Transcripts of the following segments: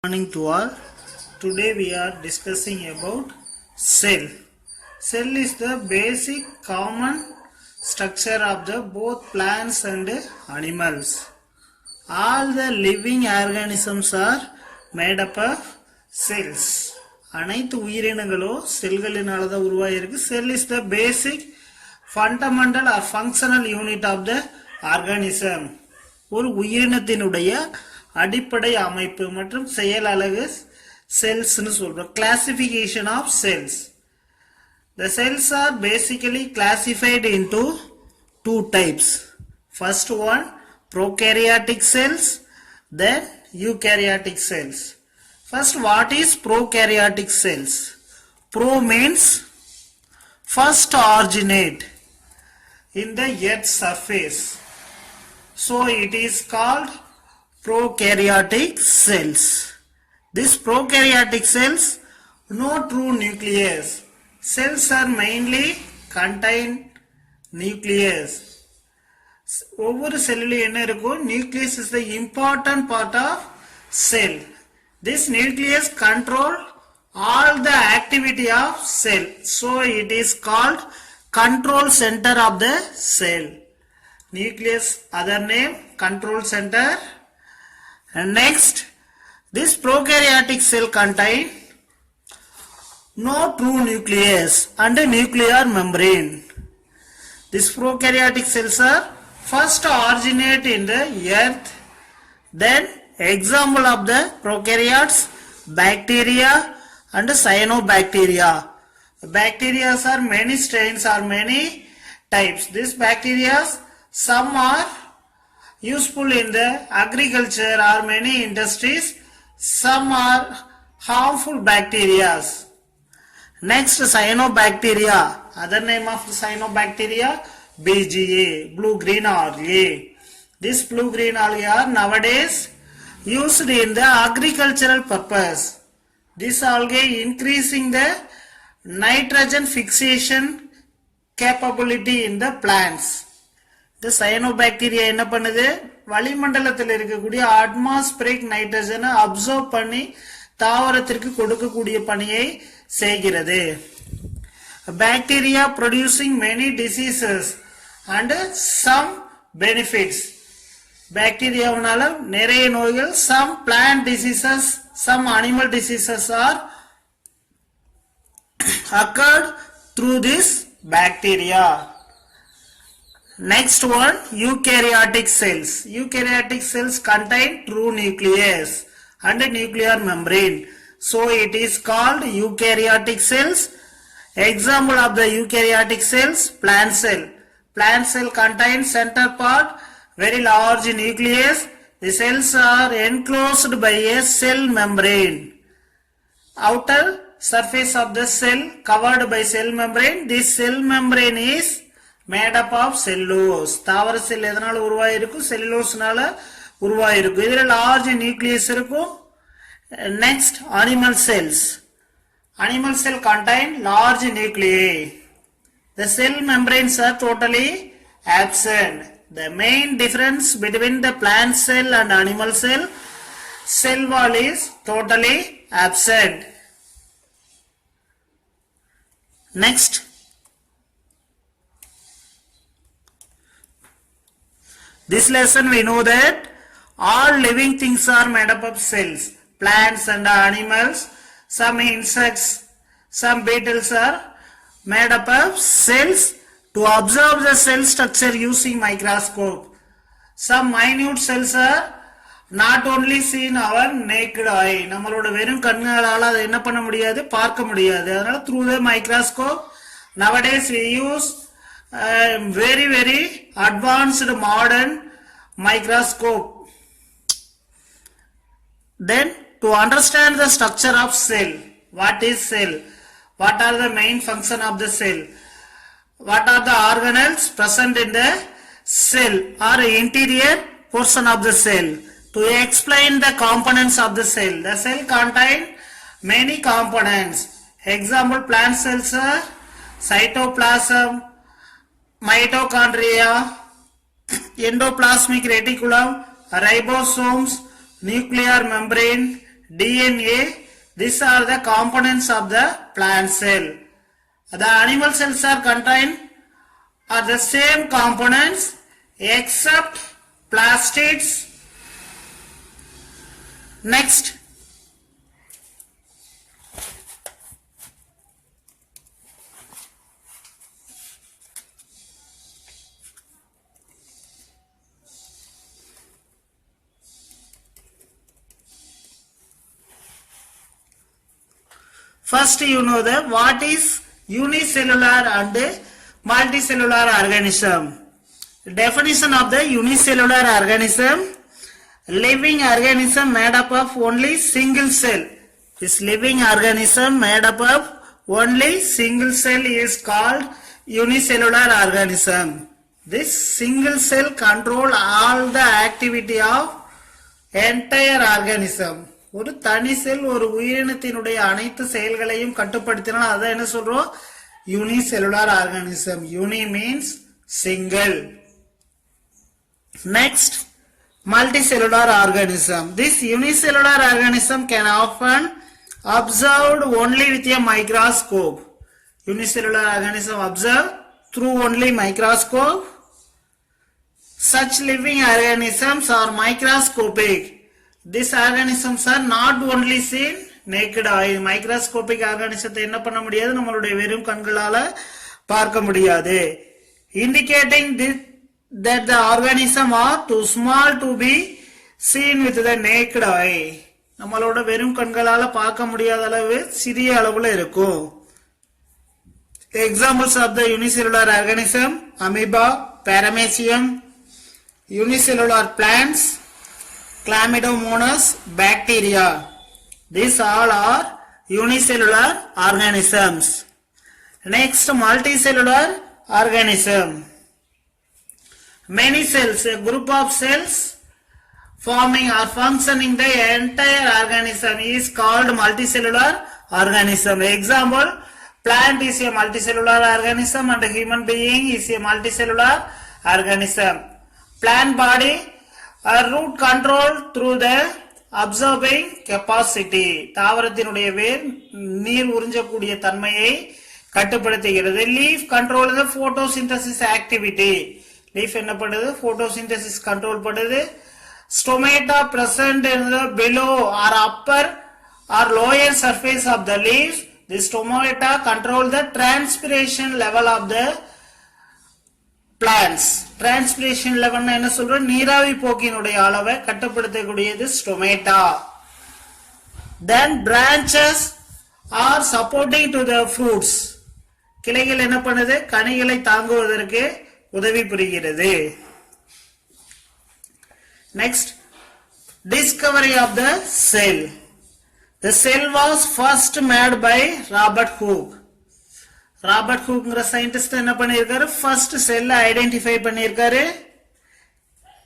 Morning to all. Today we are discussing about cell. Cell is the basic common structure of the both plants and animals. All the living organisms are made up of cells. அனைத்து உயிரினங்களும் செல்களினால தான் உருவாயிருக்கு. Cell is the basic fundamental or functional unit of the organism. ஒரு உயிரினத்தினுடைய அடிப்படை அமைப்பு மற்றும் செயல் அலகு செல்ஸ்னு சொல்றோம். Classification of cells. The cells are basically classified into two types. First one, prokaryotic cells, then eukaryotic cells. First, what is prokaryotic cells? Pro means first originate in the earth's surface. So it is called prokaryotic cells. These prokaryotic cells, no true nucleus. Cells are mainly contain nucleus. ஒவ்வொரு செல்லிலும் என்ன இருக்கும்? Nucleus is the important part of cell. This nucleus control all the activity of cell. So it is called control center of the cell. Nucleus, other name, control center. And next, this prokaryotic cell contain no true nucleus and a nuclear membrane. These prokaryotic cells are first originate in the earth. Then example of the prokaryotes, bacteria and cyanobacteria. Bacteria are many strains or many types. These bacteria, some are useful in the agriculture or many industries. Some are harmful bacteria. Next, cyanobacteria. Other name of cyanobacteria, BGA, blue-green algae. This blue-green algae are nowadays used in the agricultural purpose. This algae increasing the nitrogen fixation capability in the plants. இந்த cyanobacteria என்ன பண்ணுது? வளிமண்டலத்தில் இருக்கக்கூடிய atmospheric நைட்ரஜனை observe பண்ணி தாவரத்திற்கு கொடுக்கக்கூடிய பணியை செய்கிறது. Bacteria producing many diseases and some benefits. பாக்டீரியாவினால நிறைய நோய்கள், some plant diseases, some animal diseases are occurred through this bacteria. Next one, eukaryotic cells. Eukaryotic cells contain true nucleus and a nuclear membrane. So it is called eukaryotic cells. Example of the eukaryotic cells, plant cell. Plant cell contains center part, very large nucleus. The cells are enclosed by a cell membrane. Outer surface of the cell covered by cell membrane. This cell membrane is made up of cellulose. தாவர செல் எதனால உருவாயிருக்கும்? செல்லுலோஸ்னால உருவாயிருக்கும். இதுல large nucleus இருக்கும். Next, animal cells. Animal cell contain large nuclei. The cell membranes are totally absent. The main difference between the plant cell and animal cell wall is totally absent. Next, this lesson we know that all living things are made up of cells. Plants and animals, some insects, some beetles are made up of cells to observe the cell structure using microscope. Some minute cells are not only seen our naked eye. நம்மளோட வெறும் கண்ணால அதை என்ன பண்ண முடியாது? பார்க்க முடியாது. அதனால through the microscope nowadays we use very advanced modern microscope. Then to understand the structure of cell, what is cell? What are the main function of the cell? What are the organelles present in the cell or interior portion of the cell? To explain the components of the cell. The cell contain many components. Example, plant cells are cytoplasm, mitochondria, endoplasmic reticulum, ribosomes, nuclear membrane, DNA. These are the components of the plant cell. The animal cells are contained are the same components except plastids. Next, first you know that what is unicellular and multicellular organism. Definition of the unicellular organism: living organism made up of only single cell. This living organism made up of only single cell is called unicellular organism. This single cell control all the activity of entire organism. ஒரு தனி செல் ஒரு உயிரினத்தினுடைய அனைத்து செயல்களையும் கட்டுப்படுத்தினால் அத என்ன சொல்றோம்? Unicellular organism. Uni means single. Next, multicellular organism. This unicellular organism can often observed only with a microscope. Unicellular organism observed through only microscope. Such living organisms are microscopic. These organisms are not only seen naked eye. Microscopic organismத்தை என்ன பண்ண முடியாது? நம்மளுடைய வெறும் கண்களால பார்க்க முடியாது. Indicating that the organism are too small to be seen with the naked eye. நம்மளோட வெறும் கண்களால பார்க்க முடியாத அளவு சிறிய அளவுல இருக்கும். Examples of the unicellular organism: amoeba, paramecium, unicellular plants, Chlamydomonas, bacteria. These all are unicellular organisms. Next, multicellular organism. Many cells, a group of cells forming or functioning the entire organism is called multicellular organism. Example, plant is a multicellular organism and a human being is a multicellular organism. Plant body are root control through the absorbing capacity. தாவரத்தினுடைய வேர் நீர் உறிஞ்சக்கூடிய தன்மையை கட்டுப்படுத்துகிறது. Leaf control the photosynthesis activity. Leaf என்ன பண்ணுது? Photosynthesis control பண்ணுது. Stomata present in the below or upper or lower surface of the leaf. The stomata control the transpiration level of the plants. Transpiration level na என்ன சொல்றோம்? நீராவி போக்கினுடைய அளவை கட்டுப்படுத்தக்கூடியது stomata. Then branches are supporting to the fruits. கிளைகள் என்ன பண்ணுது? கனிகளை தாங்குவதற்கு உதவி புரிகிறது. Next, discovery of the cell. The cell was first made by Robert Hooke. Robert ஹூக்ங்கற சயின்டிஸ்ட் என்ன பண்ணிருக்காரு? ஃபர்ஸ்ட் செல்ல ஐடென்டிஃபை பண்ணிருக்காரு.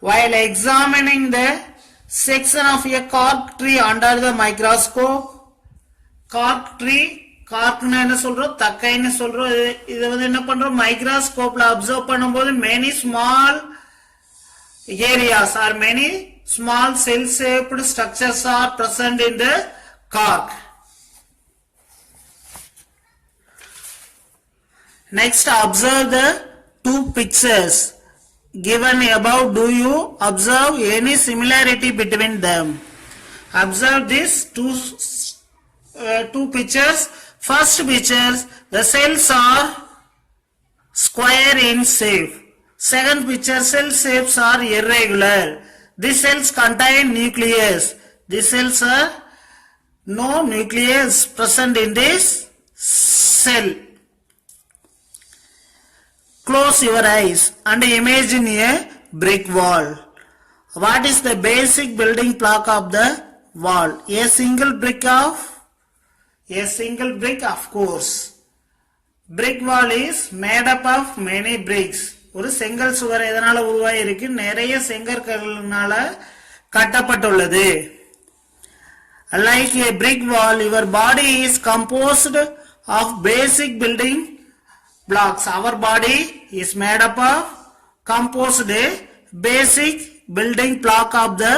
while examining the section of a cork tree under the microscope. cork tree, cork னா என்ன சொல்றோம்? தக்கைன்னு சொல்றோம். இது வந்து என்ன பண்றோம்? மைக்ரோஸ்கோப்ல அப்சர்வ் பண்ணும்போது many small areas or many small cell shaped structures are present in the cork. Next, observe the two pictures given above. Do you observe any similarity between them? Observe these two pictures. First picture, the cells are square in shape. Second picture, cell shapes are irregular. These cells contain nucleus. These cells are no nucleus present in this cell. Close your eyes and imagine a brick wall. What is the basic building block of the wall? A single brick, of course. Brick wall is made up of many bricks. ஒரு செங்கல் சுவர் எதனால உருவாகி இருக்கு? நிறைய செங்கற்களால கட்டப்பட்டுள்ளது. Like a brick wall, your body is composed of basic building blocks. Our body is made up of composed basic building block of the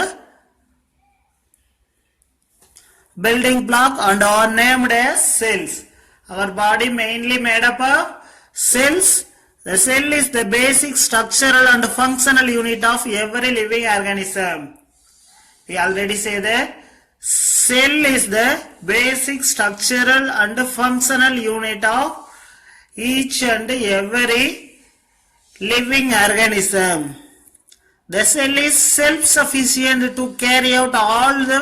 building block and are named as cells. Our body mainly made up of cells. The cell is the basic structural and functional unit of every living organism. We already say that cell is the basic structural and functional unit of each and every living organism. The cell is self-sufficient to carry out all the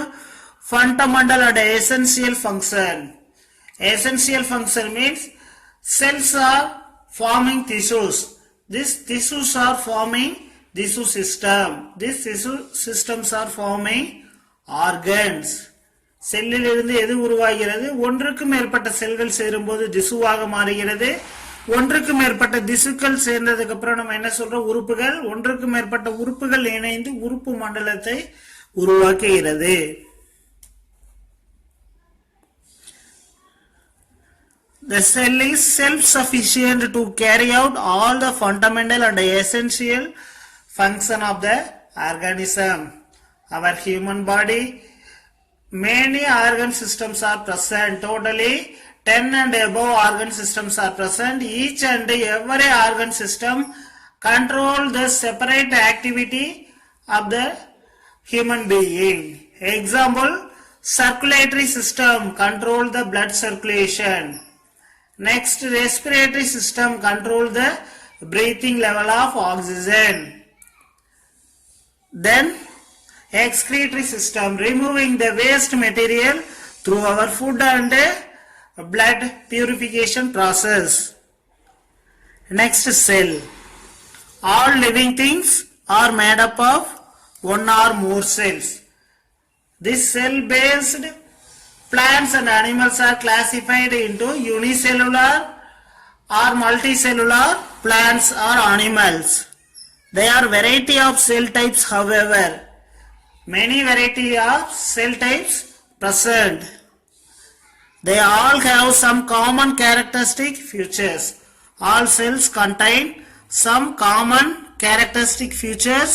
fundamental and essential function. Essential function means cells are forming tissues. These tissues are forming tissue system. These tissue systems are forming organs. செல்லிலிருந்து எது உருவாகிறது? ஒன்றுக்கு மேற்பட்ட செல்கள் சேரும்போது திசுவாக மாறுகிறது. ஒன்றுக்கு மேற்பட்ட திசுக்கள் சேர்ந்ததுக்கு அப்புறம் நம்ம என்ன சொல்றோம்? உறுப்புகள். ஒன்றுக்கு மேற்பட்ட உறுப்புகள் இணைந்து உறுப்பு மண்டலத்தை உருவாக்குகிறது. The cell is self-sufficient to carry out all the fundamental and essential function of the organism. Our human body, many organ systems are present. Totally 10 and above organ systems are present. Each and every organ system control the separate activity of the human being. Example, circulatory system control the blood circulation. Next, respiratory system control the breathing level of oxygen. Then, excretory system removing the waste material through our food and blood purification process. Next, cell. All living things are made up of one or more cells. This cell-based plants and animals are classified into unicellular or multicellular plants or animals. There are variety of cell types, however. Many variety of cell types present. They all have some common characteristic features. All cells contain some common characteristic features.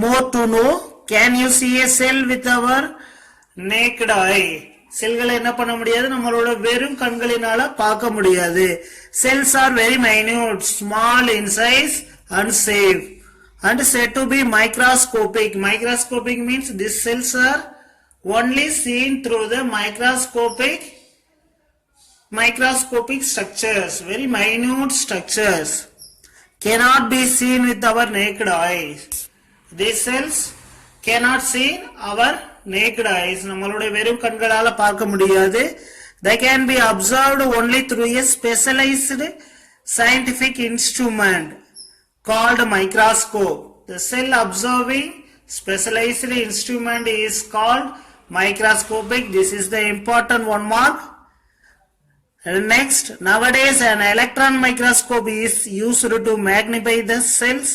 More to know, can you see a cell with our naked eye? செல்களை என்ன பண்ண முடியாது? நம்மளோட வெறும் கண்களினால பார்க்க முடியாது. Cells are very minute, small in size and safe and said to be microscopic. Microscopic means these cells are only seen through the microscopic structures, very minute structures. Cannot be seen with our naked eyes. These cells cannot see our naked eyes. நம்மளுடைய வெறும் கண்களால பார்க்க முடியாது. They can be observed only through a specialized scientific instrument called microscope. The cell observing specialized instrument is called microscopic. This is the important one mark. And next, nowadays an electron microscope is used to magnify the cells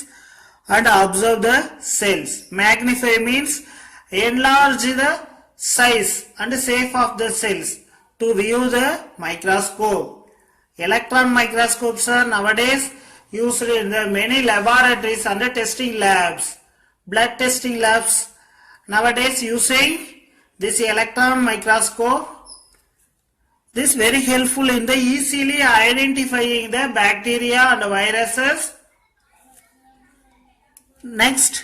and observe the cells. Magnify means enlarge the size and shape of the cells to view the microscope. Electron microscopes are nowadays used in the many laboratories and testing labs. Blood testing labs nowadays using this electron microscope. This is very helpful in the easily identifying the bacteria and viruses. Next,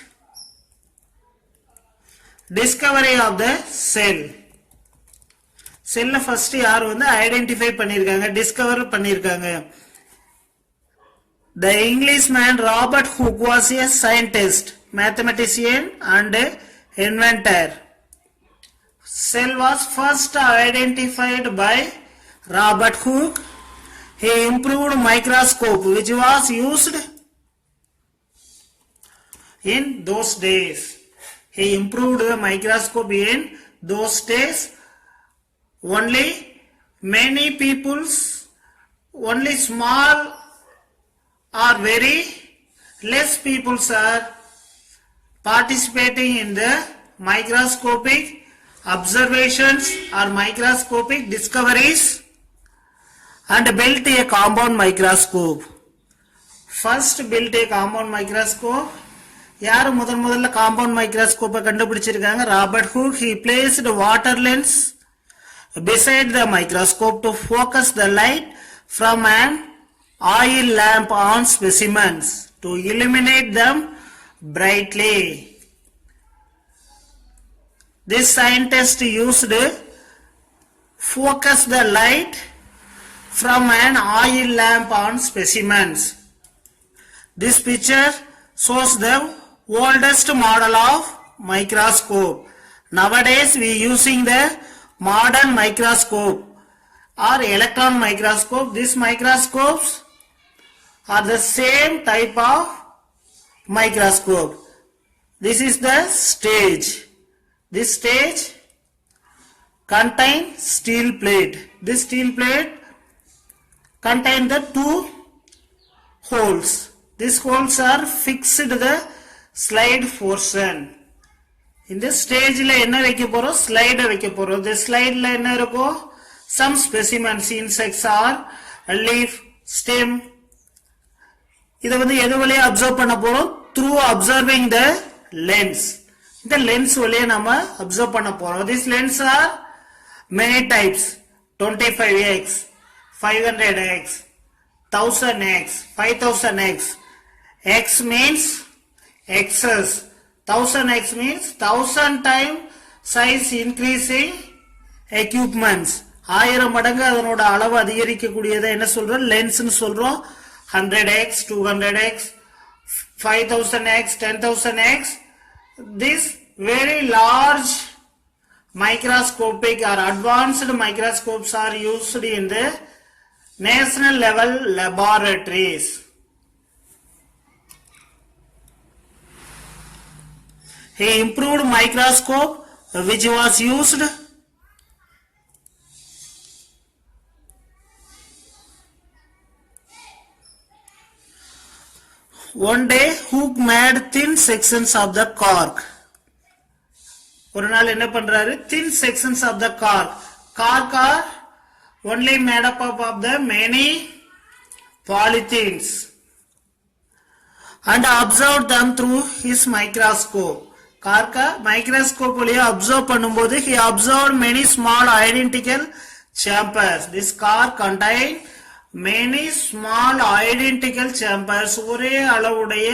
discovery of the cell. Cell first யார் வந்து identify பண்ணிருக்காங்க, discover பண்ணிருக்காங்க? The Englishman Robert Hooke was a scientist, mathematician and inventor. Cell was first identified by Robert Hooke. He improved microscope which was used in those days. He improved the microscope in those days. Only many peoples, only small or very less peoples are participating in the microscopic observations or microscopic discoveries and built a compound microscope. First built a compound microscope யார் முதல்ல compound மைக்ரோஸ்கோப்பை கண்டுபிடிச்சிருக்காங்க? Robert Hooke. He placed water lens beside the microscope to focus the light from an oil lamp on specimens to illuminate them brightly. This scientist used focus the light from an oil lamp on specimens. This picture shows the oldest model of microscope. Nowadays we using the modern microscope or electron microscope. These microscopes are the same type of microscope. This is the stage. This stage contains steel plate. This steel plate contains the two holes. These holes are fixed to the slide portion. In this stage la enna vekka porom? Slide vekka porom. This slide la enna iruko? Some specimens, insects or leaf, stem. இதை வந்து எது வழியா observe பண்ண போறோம்? Through observing the lens. இந்த lens வழியா நம்ம observe பண்ண போறோம். These lenses are many types. 25x, 500x, 1000x, 5000x. X means excess. 1000x means 1000 times size increasing equipments. 1000 மடங்கு அதனோட அளவு அதிகரிக்கக்கூடியதை என்ன சொல்றோம்? லென்ஸ்னு சொல்றோம். 100x, 200x, 5000x, 10,000x. This very large microscopic or advanced microscopes are used in the national level laboratories. He improved microscope which was used one day. Hooke made thin sections of the cork. ஒரு நாள் என்ன பண்றாரு? Thin sections of the cork. Cork are only made up of the many polythenes and observed them through his microscope. Cork microscope வழியா observe பண்ணும்போது he observed many small identical chambers. This cork contained many small identical chambers. ஒரே அளவுடைய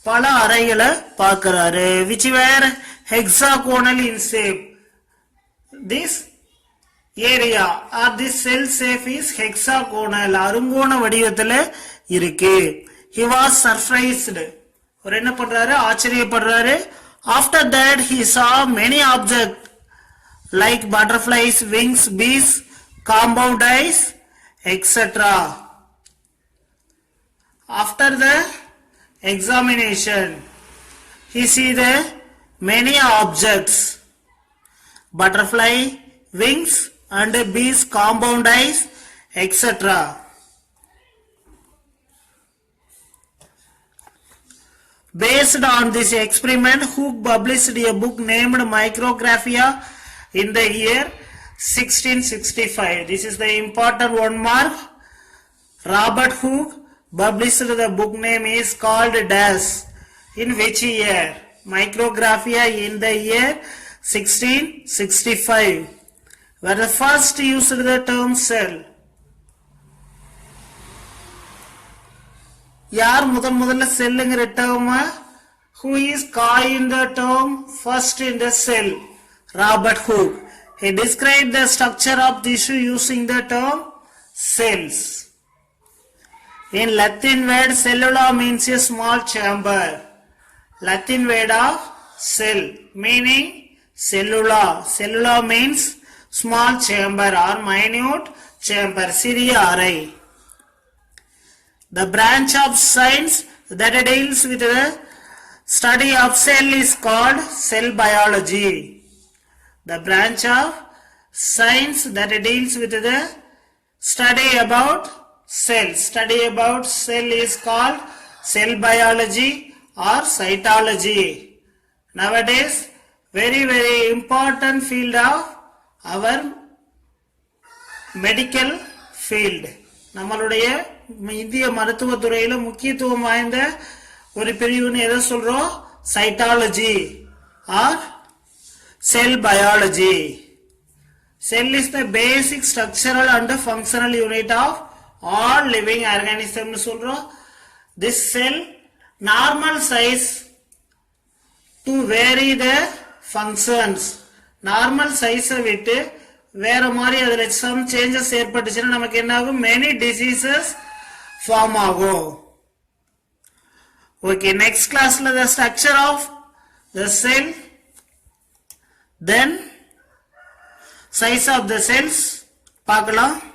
பல அறைகளை பார்க்கிறாரு. which were hexagonal in shape. This area or this cell shape is hexagonal. அருங்கோண வடிவத்தில் இருக்கு. He was surprised. ஒரு என்ன பண்றாரு? ஆச்சரியப்படுறாரு. After that he saw many objects like butterflies, wings, bees, compound eyes, etc. After the examination, he see the many objects, butterfly, wings and bees, compound eyes, etc. Based on this experiment, Hooke published a book named Micrographia in the year 1665. This is the important one mark. Robert Hooke published the book name is called Dash. In which year? Micrographia in the year 1665. Where the first used the term cell. யார் முதல்ல செல்லுங்கிற term? Who is coined the term first in the cell? Robert Hooke. He described the structure of tissue using the term cells. In Latin word cellula means a small chamber. Latin word of cell meaning cellula. Cellula means small chamber or minute chamber, சிறிய அறை. The branch of science that deals with the study of cell is called cell biology. The branch of science that deals with the study about cell is called cell biology or cytology. Nowadays, very important field of our medical field. நம்மளுடைய இந்திய மருத்துவ துறையில முக்கியத்துவம் வாய்ந்த ஒரு பிரிவுன்னு எதை சொல்றோம்? cytology or cell biology. Cell is the basic structural and functional unit of all living organisms. This cell normal size to vary the functions. Normal size விட்டு வேற மாதிரி அதுல some changes ஏற்பட்டுச்சுன்னா நமக்கு என்ன ஆகும்? Many diseases form ஆகும். Okay, next classல the structure of the cell, then size of the cells பார்க்கலாம்.